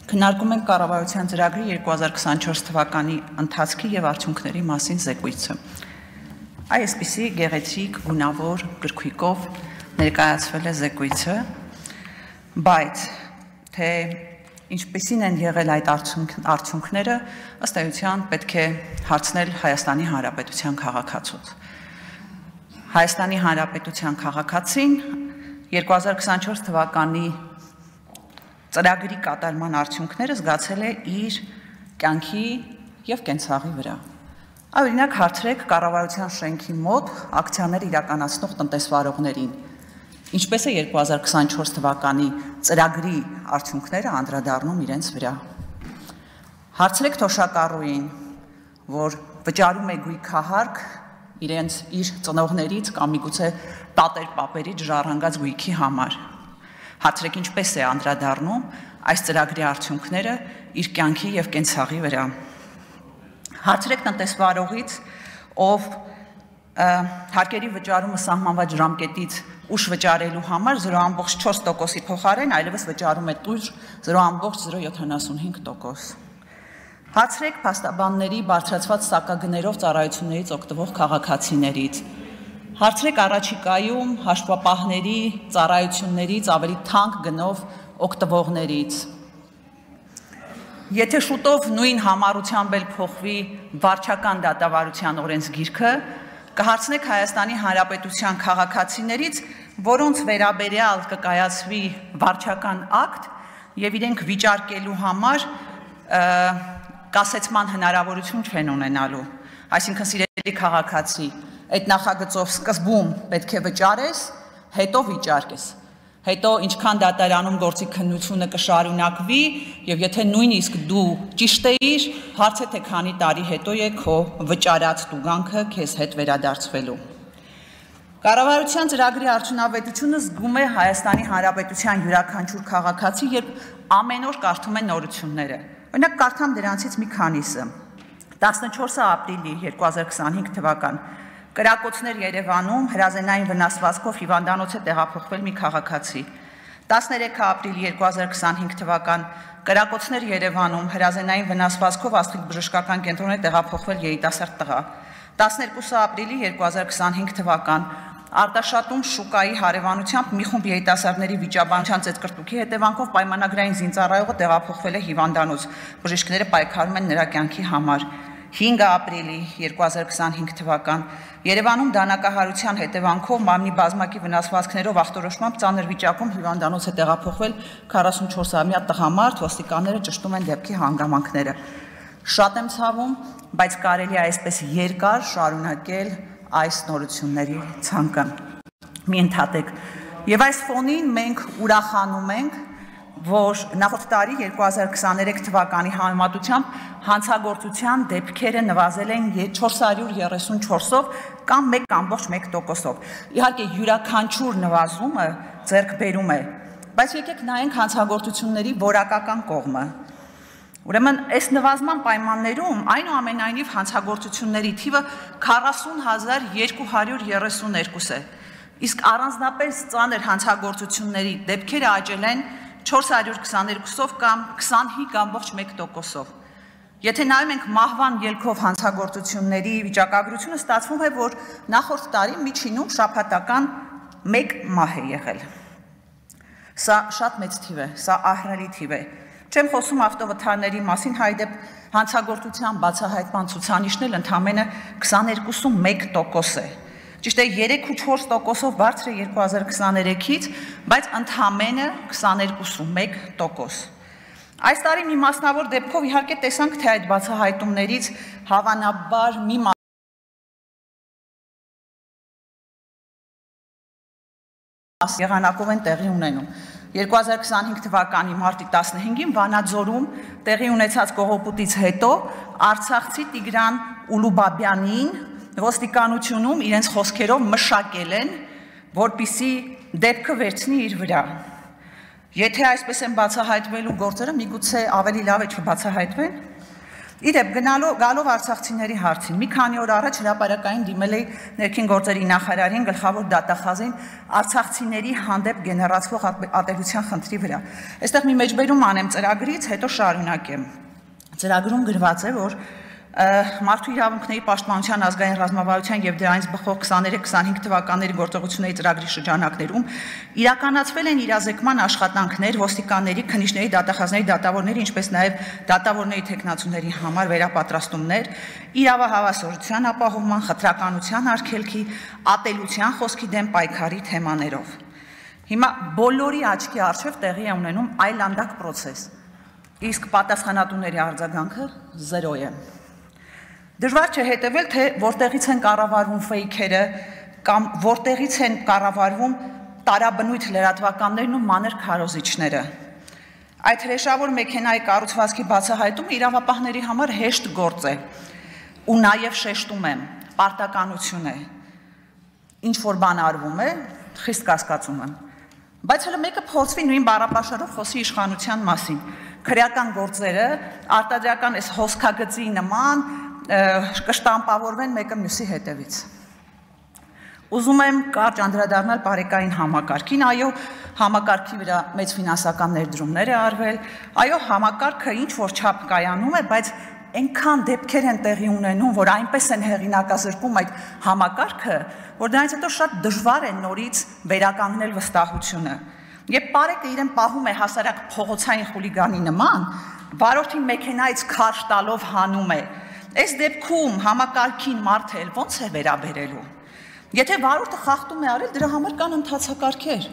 Քննարկում ենք կառավարության ծրագրի 2024 թվականի ընթացքի եւ արդյունքների մասին զեկույցը։ Այսպիսի գեղեցիկ, գունավոր գրքույկով ներկայացվել է զեկույցը, բայց թե ինչպիսին են եղել այդ արդյունքները, ըստ էության պետք է հարցնել Հայաստանի Հանրապետության քաղաքացուց։ Հայաստանի Հանրապետության քաղաքացին 2024 թվականի ծրագրի կատարման արդյունքները զգացել է իր կյանքի եւ կենցաղի վրա։ Օրինակ հարցրեք կառավարության շենքի մոտ ակցիաներ իրականացնող տնտեսվարողներին, ինչպես է 2024 թվականի ծրագրի արդյունքները անդրադառնում իրենց վրա։ Հարցրեք թոշակառուին, որ վճարում է գույքահարկ իր ծնողներից կամ միգուցե տատեր պապերից ժառանգած գույքի համար։ Հարցրեք ինչպես է անդրադառնում այս ծրագրի արդյունքները իր կյանքի եւ կենցաղի վրա։ Հարցրեք տնտեսվարողից, ով հարկերի վճարումը սահմանված ժամկետից ուշ վճարելու համար 0.4%-ի փոխարեն այլևս վճարում է տույժ 0.075%։ Հարցրեք փաստաբանների բարձրացված սակագներով ծառայություններից օգտվող քաղաքացիներից։ Հարցրեք առաջիկայում հաշվապահների ծառայություններից ավելի թանկ գնով օգտվողներից։ Եթե շուտով նույն համառությամբ էլ փոխվի վարչական դատավարության օրենսգիրքը, կհարցնեք Հայաստանի Հանրապետության քաղաքացիներից, որոնց վերաբերյալ կկայացվի վարչական ակտ եւ իրենք վիճարկելու համար կասեցման հնարավորություն չեն ունենալու։ Այսինքն սիրելի քաղաքացի, այդ նախագծով սկզբում պետք է վճարես, հետո վիճարկես, հետո ինչքան դատարանում գործի քննությունը կշարունակվի եւ եթե նույնիսկ դու ճիշտ էիր, հարց է թե քանի տարի հետո է քո վճարած տուգանքը քեզ հետ վերադարձվելու։ Կառավարության ծրագրի արդյունավետությունը զգում է Հայաստանի Հանրապետության յուրաքանչյուր քաղաքացի, երբ ամեն օր կարդում է նորությունները։ Օրինակ կարդամ դրանցից մի քանիսը։ 14 ապրիլի 2025 թվական կրակոցներ Երևանում հրազենային վնասվածքով հիվանդանոց է տեղափոխվել մի քաղաքացի։ 13 ապրիլ 2025 թվական կրակոցներ Երևանում հրազենային վնասվածքով Աստղիկ բժշկական կենտրոն է տեղափոխվել երիտասարդ տղա։ 12 ապրիլի 2025 թվական Արտաշատում շուկայի հարևանությամբ մի խումբ երիտասարդների վիճաբանության ծեծկրտուքի հետևանքով պայմանագրային զինծառայողը տեղափոխվել է հիվանդանոց։ Բժիշկները պայքարում են նրա կյանքի համար։ 5 ապրիլի 2025 թվական Երևանում դանակահարության հետևանքով մարմնի բազմակի վնասվածքներով ախտորոշմամբ ծանր վիճակում հիվանդանոց է տեղափոխվել 44-ամյա տղամարդ, ոստիկանները ճշտում են դեպքի հանգամանքները։ Շատ եմ ցավում, բայց կարելի է այսպես երկար շարունակել այս նորությունների ցանկը։ Մի ընդհատեք։ Եվ այս ֆոնին մենք ուրախանում ենք, որ նախորդ տարի 2023 թվականի համեմատությամբ հանցագործության դեպքերը նվազել են 434-ով կամ 1.1%-ով։ Իհարկե յուրաքանչյուր նվազումը ձեռք բերում է, բայց եկեք նայենք հանցագործությունների որակական կողմը։ Ուրեմն այս նվազման պայմաններում այնուամենայնիվ հանցագործությունների թիվը 40,232 է, իսկ առանձնապես ծանր հանցագործությունների դեպքերը աճել են 422-ով կամ 25.1%-ով։ Եթե նայում ենք մահվան ելքով հանցագործությունների վիճակագրությունը, ստացվում է, որ նախորդ տարի միջինում շաբաթական 1 մահ է եղել։ Սա շատ մեծ թիվ է, սա ահռելի թիվ է։ Չեմ խոսում ավտովթարների մասին, հայդեպ հանցագործության բացահայտման ցուցանիշն էլ ընդամենը 22.1% է։ Ճիշտ է 3.4%-ով բարձր է 2023-ից, բայց ընդամենը 22.1%։ Այս տարի մի մասնավոր դեպքով իհարկե տեսանք, թե այդ բացահայտումներից հավանաբար մի եղանակով են տեղի ունենում։ 2025 թվականի մարտի 15-ին Վանաձորում տեղի ունեցած կողոպուտից հետո արցախցի Տիգրան Ուլուբաբյանին ոստիկանությունում իրենց խոսքերով մշակել են, որպիսի դեպքը վերցնի իր վրա։ Եթե այսպես են բացահայտվելու գործերը, միգուցե ավելի լավ է չբացահայտվեն։ Իդեպ գալով արցախցիների հարցին, մի քանի օր առաջ հրապարակային դիմել էի ներքին գործերի նախարարին, գլխավոր դատախազին արցախցիների հանդեպ գեներացվող ատելության խնդրի վրա։ Այստեղ մի մեջբերում անեմ ծրագրից, հետո շարունակեմ։ Ծրագրում գրված է, որ Մարդու իրավունքների պաշտպանության ազգային ռազմավարության եւ դրանից բխող 23-25 թվականների գործողությունների ծրագրի շրջանակներում իրականացվել են իրազեկման աշխատանքներ ոստիկանների, քննիչների, դատախազների, դատավորների, ինչպես նաեւ դատավորների թեկնածուների համար վերապատրաստումներ, իրավահավասարության ապահովման, խտրականության արգելքի, ատելության խոսքի դեմ պայքարի թեմաներով։ Հիմա բոլորի աչքի առջև տեղի է ունենում այլանդակ process, իսկ պատասխանատուների արձագանքը 0 է։ Դժվար չէ հետևել, թե որտեղից են կառավարվում ֆեյքերը կամ որտեղից են կառավարվում տարաբնույթ լրատվականներն ու մանր քարոզիչները։ Այդ հրեշավոր մեքենայի կառուցվածքի բացահայտումը իրավապահների համար հեշտ գործ է, ու նաև շեշտում եմ, պարտականություն է։ Ինչ որ բան արվում է, խիստ կասկածում եմ։ Բայց հələ մեկը փորձվի նույն բառապաշարով խոսի իշխանության մասին։ Քրեական գործերը արտադրական այս հոսքագծի նման կշտամպավորվեն մեկը մյուսի հետևից։ Ուզում եմ կարճ անդրադառնալ բարեկային համակարգին, այո, համակարգի վրա մեծ ֆինանսական ներդրումներ է արվել, այո, համակարգը ինչ որ չափ կայանում է, բայց այնքան դեպքեր են տեղի ունենում, որ այնպես են հեղինակազրկում այդ համակարգը, որ դրանից հետո շատ դժվար է նորից վերականգնել վստահությունը։ Երբ Պարեկը իրեն պահում է հասարակ փողոցային խուլիգանի նման, վարորդին մեքենայից քարշ տալով հանում է, այս դեպքում համակարգին մարդը ոնց է վերաբերելու։ Եթե վարորդը խախտում է արել, դրա համար կան ընթացակարգեր,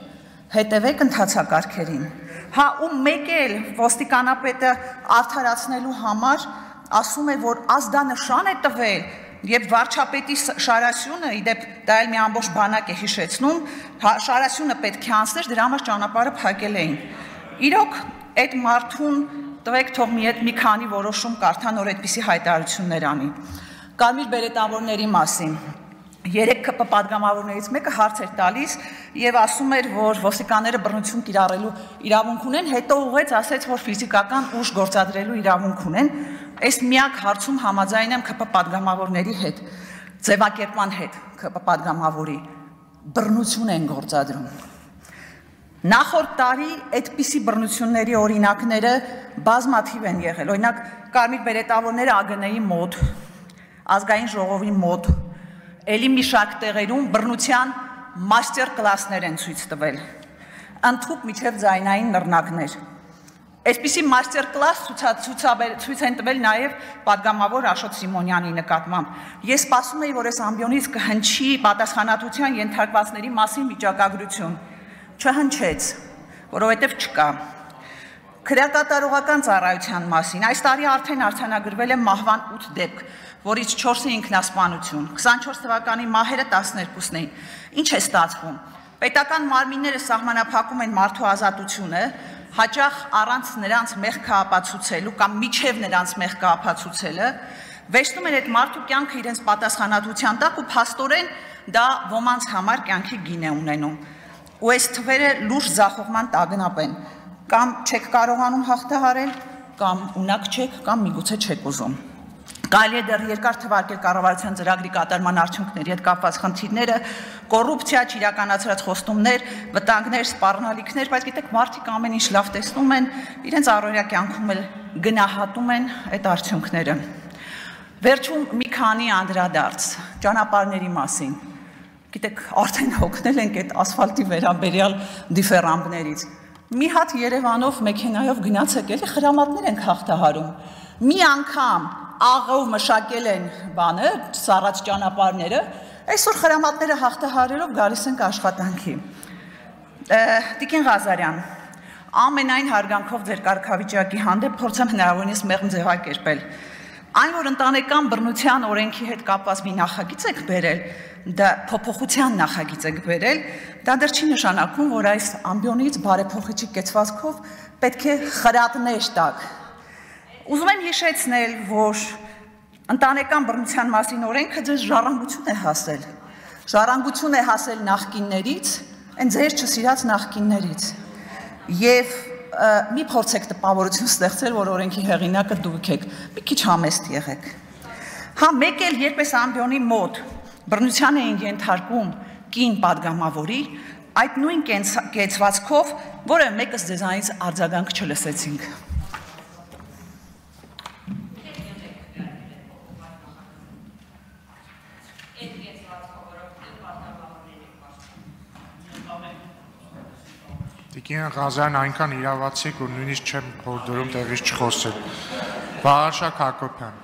հետևեք ընթացակարգերին։ Հա, ու մեկ էլ ոստիկանապետը արդարացնելու համար ասում է, որ ազդանշան է տվել, երբ վարչապետի Շարասյունը, իդեպ դա էլ մի ամբողջ բանակ է հիշեցնում, Շարասյունը պետք է անցներ, դրա համար ճանապարհը փակել էին։ Իրոք այդ մարդուն տվեք թող մի քանի որոշում կարդա, նոր այդպիսի հայտարարություններ անի։ Կարմիր բերետավորների մասին 3 ԿՊ պատգամավորներից մեկը հարց էր տալիս եւ ասում էր, որ ոստիկանները բռնություն կիրառելու իրավունք ունեն, հետո ուղղեց ասեց, որ ֆիզիկական ուժ գործադրելու իրավունք ունեն։ Այս միակ հարցում համաձայն եմ ԿՊ պատգամավորների հետ, ձևակերպման հետ ԿՊ պատգամավորի բռնություն են գործադրում։ Նախորդ տարի այդպիսի բռնությունների օրինակները բազմաթիվ են եղել, օրինակ կարմիր բերետավորները ԱԳՆ-ի մոտ, ազգային ժողովի մոտ, էլի մի շարք տեղերում բռնության մաստեր կլասներ են ցույց տվել, ընդհուպ միջև ձայնային նռնակներ։ Այսպիսի մաստեր կլաս ցույց են տվել նաև պատգամավոր Աշոտ Սիմոնյանի նկատմամբ։ Ես սպասում էի, որ այս ամբիոնից կհնչի պատասխանատվության ենթարկվածների մասին վիճակագրություն։ Չհնչեց, որովհետև չկա։ Քրեակատարողական ծառայության մասին այս տարի արդեն արձանագրվել է մահվան 8 դեպք, որից 4-ը ինքնասպանություն, 24 թվականի մահերը 12-ն էին։ Ինչ է ստացվում։ Պետական մարմինները սահմանափակում են մարդու ազատությունը, հաճախ առանց նրանց մեղքը ապացուցելու կամ միջև նրանց մեղքը ապացուցելը, վերցնում են այդ մարդու կյանքը իրենց պատասխանատվության տակ ու փաստորեն դա ոմանց համար կյանքի գին է ունենում։ Ու այս թվերը լուրջ ձախողման տագնապ են, կամ չեք կարողանում հաղթահարել, կամ ունակ չեք, կամ միգուցե չեք ուզում։ Կարելի է դեռ երկար թվարկել կառավարության ծրագրի կատարման արդյունքների հետ կապված խնդիրները, կոռուպցիա, չիրականացրած խոստումներ, վտանգներ, սպառնալիքներ, բայց գիտեք, մարդիկ ամեն ինչ լավ տեսնում են, իրենց առօրյա կյանքում էլ գնահատում են այդ արդյունքները։ Վերջում մի քանի անդրադարձ ճանապարհների մասին։ Գիտեք, արդեն հոգնել ենք այդ ասֆալտի վերաբերյալ դիֆերամբներից։ Մի հատ Երևանով մեքենայով գնացեք, էլի խրամատներ ենք հաղթահարում։ Մի անգամ աղով մշակել են բանը, սառած ճանապարհները, այսօր խրամատները հաղթահարելով գալիս ենք աշխատանքի։ Տիկին Ղազարյան, ամենայն հարգանքով ձեր կարգավիճակի հանդեպ փորձեմ հնարավորինս մեղմ ձևակերպել։ Այն, որ ընտանեկան բռնության օրենքի հետ կապված մի նախագիծ եք բերել, դա փոփոխության նախագիծ եք բերել, դա դեռ չի նշանակում, որ այս ամբիոնից բարեփոխիչի կեցվածքով պետք է խրատներ տակ։ Ուզում եմ հիշեցնել, որ ընտանեկան բռնության մասին օրենքը ձեզ ժառանգություն է հասել։ Ժառանգություն է հասել նախկիններից, այն ձեր չսիրած նախկիններից։ Եվ մի փորձեք տպավորություն ստեղծել, որ օրենքի հեղինակը դուք եք, մի քիչ համեստ եղեք։ Հա մեկ էլ երբ այս ամբիոնի մոտ բռնության էին ենթարկում կին падգամավորի, այդ նույն կեցվածքով, որը մեկս ձեզանից արձագանք չլսեցինք։ Տիկին Ղազարյան այնքան իրավացիք, որ նույնիսկ չեմ փորձում տեղից չխոսել։ Վաղարշակ Հակոբյան։